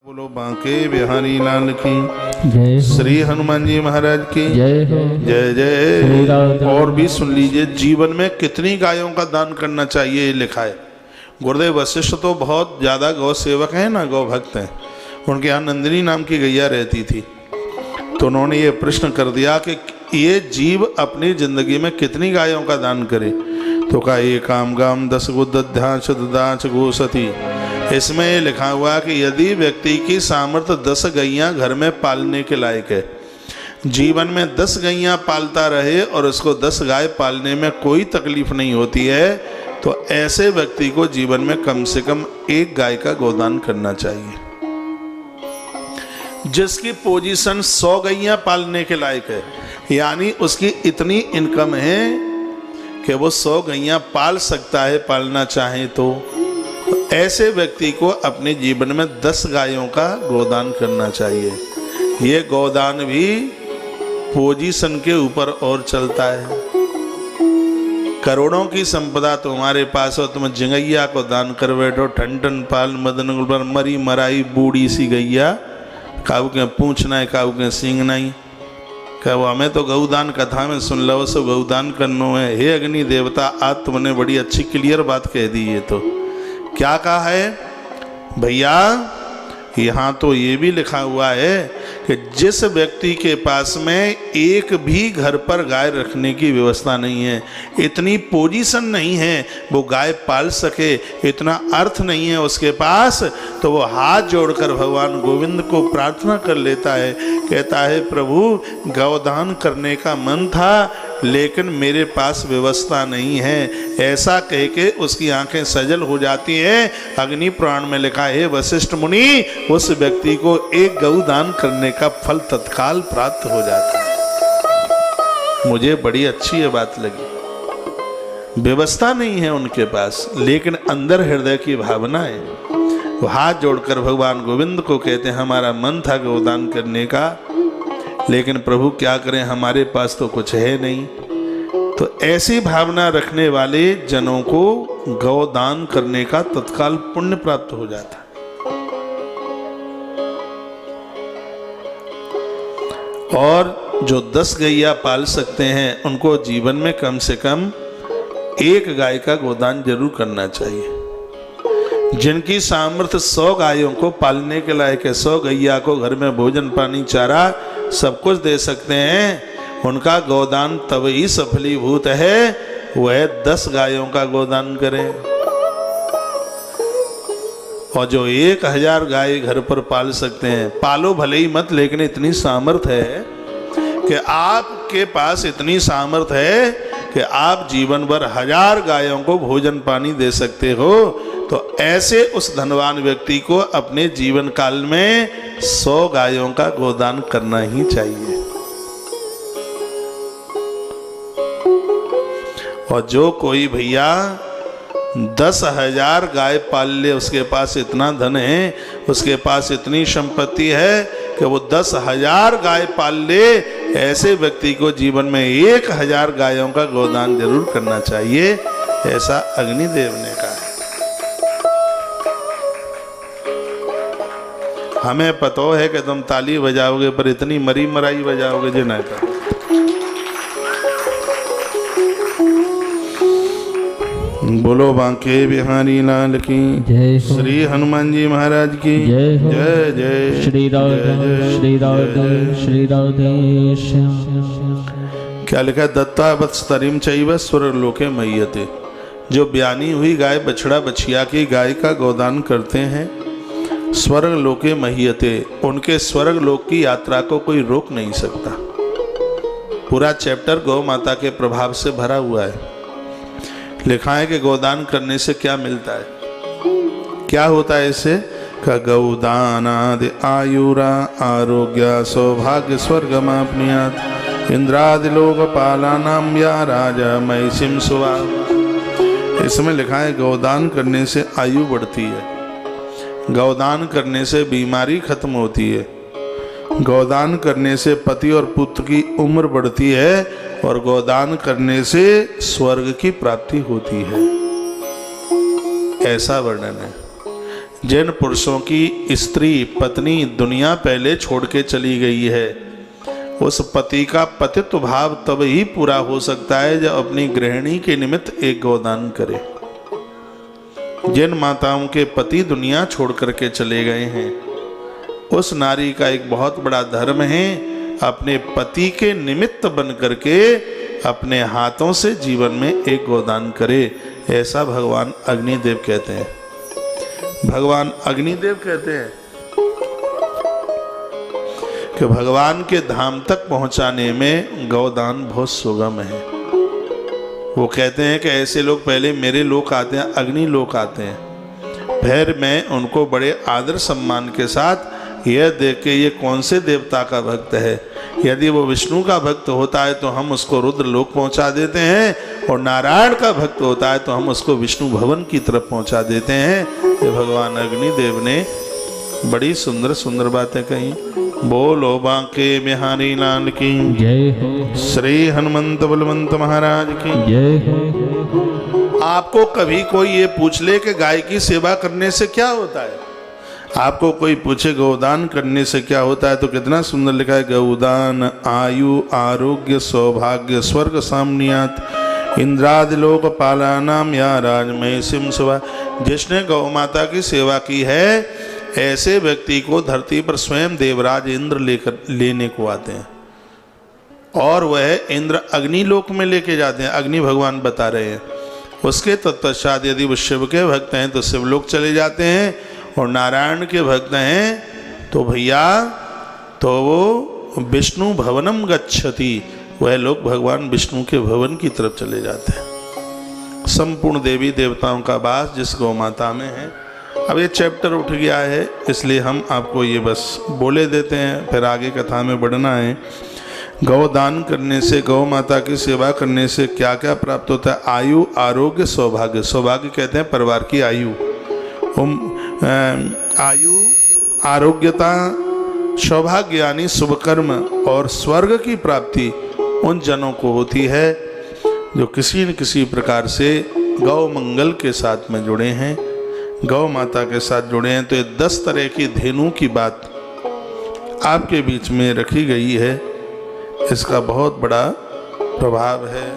बोलो बांके बिहारी लाल की जय हो। श्री हनुमान जी महाराज की जय हो। जय जय। और भी सुन लीजिए, जीवन में कितनी गायों का दान करना चाहिए ये लिखा है। गुरुदेव वशिष्ठ तो बहुत ज़्यादा गौ सेवक हैं ना, गौ भक्त हैं। उनके यहाँ नंदिनी नाम की गैया रहती थी, तो उन्होंने ये प्रश्न कर दिया कि ये जीव अपनी जिंदगी में कितनी गायों का दान करे। तो कहा ये काम गाम 10 गो दध्यांश ददांश गोसती। इसमें ये लिखा हुआ कि यदि व्यक्ति की सामर्थ्य 10 गैयां घर में पालने के लायक है, जीवन में 10 गैयां पालता रहे और उसको 10 गाय पालने में कोई तकलीफ नहीं होती है, तो ऐसे व्यक्ति को जीवन में कम से कम 1 गाय का गोदान करना चाहिए। जिसकी पोजीशन 100 गैयां पालने के लायक है, यानी उसकी इतनी इनकम है कि वो 100 गैयां पाल सकता है, पालना चाहे तो ऐसे व्यक्ति को अपने जीवन में 10 गायों का गोदान करना चाहिए। ये गोदान भी पोजीशन के ऊपर और चलता है। करोड़ों की संपदा तुम्हारे पास हो, तुम जिंगैया को दान कर बैठो, ठन ठन पाल मदन पर मरी मराई बूढ़ी सी गैया, काऊ के पूछ नहीं काऊ के सींग नहीं। क्या वो हमें तो गौदान कथा में सुन लो, सो गौदान करनो है। हे अग्नि देवता, आज तुमने बड़ी अच्छी क्लियर बात कह दी। ये तो क्या कहा है भैया, यहाँ तो ये भी लिखा हुआ है कि जिस व्यक्ति के पास में एक भी घर पर गाय रखने की व्यवस्था नहीं है, इतनी पोजीशन नहीं है वो गाय पाल सके, इतना अर्थ नहीं है उसके पास, तो वो हाथ जोड़कर भगवान गोविंद को प्रार्थना कर लेता है। कहता है प्रभु गौदान करने का मन था लेकिन मेरे पास व्यवस्था नहीं है। ऐसा कह के उसकी आंखें सजल हो जाती हैं। अग्नि पुराण में लिखा है वशिष्ठ मुनि, उस व्यक्ति को 1 गौदान करने का फल तत्काल प्राप्त हो जाता है। मुझे बड़ी अच्छी ये बात लगी। व्यवस्था नहीं है उनके पास, लेकिन अंदर हृदय की भावना है। वो हाथ जोड़कर भगवान गोविंद को कहते हैं हमारा मन था गौदान करने का, लेकिन प्रभु क्या करें, हमारे पास तो कुछ है नहीं। तो ऐसी भावना रखने वाले जनों को गौदान करने का तत्काल पुण्य प्राप्त हो जाता है। और जो 10 गैया पाल सकते हैं उनको जीवन में कम से कम 1 गाय का गोदान जरूर करना चाहिए। जिनकी सामर्थ्य 100 गायों को पालने के लायक है, 100 गैया को घर में भोजन पानी चारा सब कुछ दे सकते हैं, उनका गोदान तब ही सफलीभूत है वह 10 गायों का गोदान करें। और जो 1000 गाय घर पर पाल सकते हैं, पालो भले ही मत, लेकिन इतनी सामर्थ है कि आपके पास इतनी सामर्थ है कि आप जीवन भर 1000 गायों को भोजन पानी दे सकते हो, तो ऐसे उस धनवान व्यक्ति को अपने जीवन काल में 100 गायों का गोदान करना ही चाहिए। और जो कोई भैया 10,000 गाय पाल ले, उसके पास इतना धन है, उसके पास इतनी संपत्ति है कि वो 10,000 गाय पाल ले, ऐसे व्यक्ति को जीवन में 1000 गायों का गोदान जरूर करना चाहिए। ऐसा अग्निदेव ने कहा है। हमें पता है कि तुम ताली बजाओगे, पर इतनी मरी मराई बजाओगे जो नहीं था। बोलो बांके बिहारी लाल की जय हो। श्री हनुमान जी महाराज की जय हो। जय जय। श्री राधे श्री राधे श्री राधे श्याम। क्या लिखा, दत्ता वत्सतरिम चैव स्वर्ग लोके मय्यते। जो ब्यानी हुई गाय बछड़ा बछिया की गाय का गोदान करते हैं, स्वर्ग लोके महीयते, उनके स्वर्ग लोक की यात्रा को कोई रोक नहीं सकता। पूरा चैप्टर गौ माता के प्रभाव से भरा हुआ है। लिखा है कि गोदान करने से क्या मिलता है, क्या होता है इससे, का गौदानादि आयुरा आरोग्य सौभाग्य स्वर्गमाप्नुयात् इंद्रादि लोकपालानां या राजा महिषीं सुवा। इसमें लिखा है गौदान करने से आयु बढ़ती है, गौदान करने से बीमारी खत्म होती है, गौदान करने से पति और पुत्र की उम्र बढ़ती है, और गोदान करने से स्वर्ग की प्राप्ति होती है। ऐसा वर्णन है। जिन पुरुषों की स्त्री पत्नी दुनिया पहले छोड़ के चली गई है, उस पति का पतित्व भाव तब ही पूरा हो सकता है जब अपनी गृहिणी के निमित्त एक गोदान करे। जिन माताओं के पति दुनिया छोड़ करके चले गए हैं, उस नारी का एक बहुत बड़ा धर्म है अपने पति के निमित्त बन करके अपने हाथों से जीवन में एक गोदान करे। ऐसा भगवान अग्निदेव कहते हैं। भगवान अग्निदेव कहते हैं कि भगवान के धाम तक पहुंचाने में गौदान बहुत सुगम है। वो कहते हैं कि ऐसे लोग पहले मेरे लोक आते हैं, अग्नि लोक आते हैं, फिर मैं उनको बड़े आदर सम्मान के साथ यह देख के ये कौन से देवता का भक्त है, यदि वो विष्णु का भक्त होता है तो हम उसको रुद्र लोक पहुंचा देते हैं, और नारायण का भक्त होता है तो हम उसको विष्णु भवन की तरफ पहुंचा देते हैं। ये भगवान अग्निदेव ने बड़ी सुंदर सुंदर बातें कही। बोलो बांके बिहारी लाल की जय हो, श्री हनुमंत बलवंत महाराज की जय हो। आपको कभी कोई ये पूछ ले कि गाय की सेवा करने से क्या होता है, आपको कोई पूछे गौदान करने से क्या होता है, तो कितना सुंदर लिखा है, गौदान आयु आरोग्य सौभाग्य स्वर्ग सामनियात इंद्रादि लोक पालानाम या राजमय सिम सवा। जिसने गौ माता की सेवा की है, ऐसे व्यक्ति को धरती पर स्वयं देवराज इंद्र लेने को आते हैं, और वह इंद्र अग्नि लोक में लेके जाते हैं। अग्नि भगवान बता रहे हैं। उसके तत्पश्चात यदि वो शिव के भक्त हैं तो शिवलोक चले जाते हैं, और नारायण के भक्त हैं तो भैया तो वो विष्णु भवनम गच्छति, वह लोग भगवान विष्णु के भवन की तरफ चले जाते हैं। संपूर्ण देवी देवताओं का वास जिस गौ माता में है। अब ये चैप्टर उठ गया है, इसलिए हम आपको ये बस बोले देते हैं, फिर आगे कथा में बढ़ना है। गौदान करने से, गौ माता की सेवा करने से क्या क्या प्राप्त होता है? आयु आरोग्य सौभाग्य। सौभाग्य कहते हैं परिवार की आयु। आयु आरोग्यता सौभाग्य यानी शुभ कर्म और स्वर्ग की प्राप्ति उन जनों को होती है जो किसी न किसी प्रकार से गौ मंगल के साथ में जुड़े हैं, गौ माता के साथ जुड़े हैं। तो ये 10 तरह की धेनु की बात आपके बीच में रखी गई है। इसका बहुत बड़ा प्रभाव है।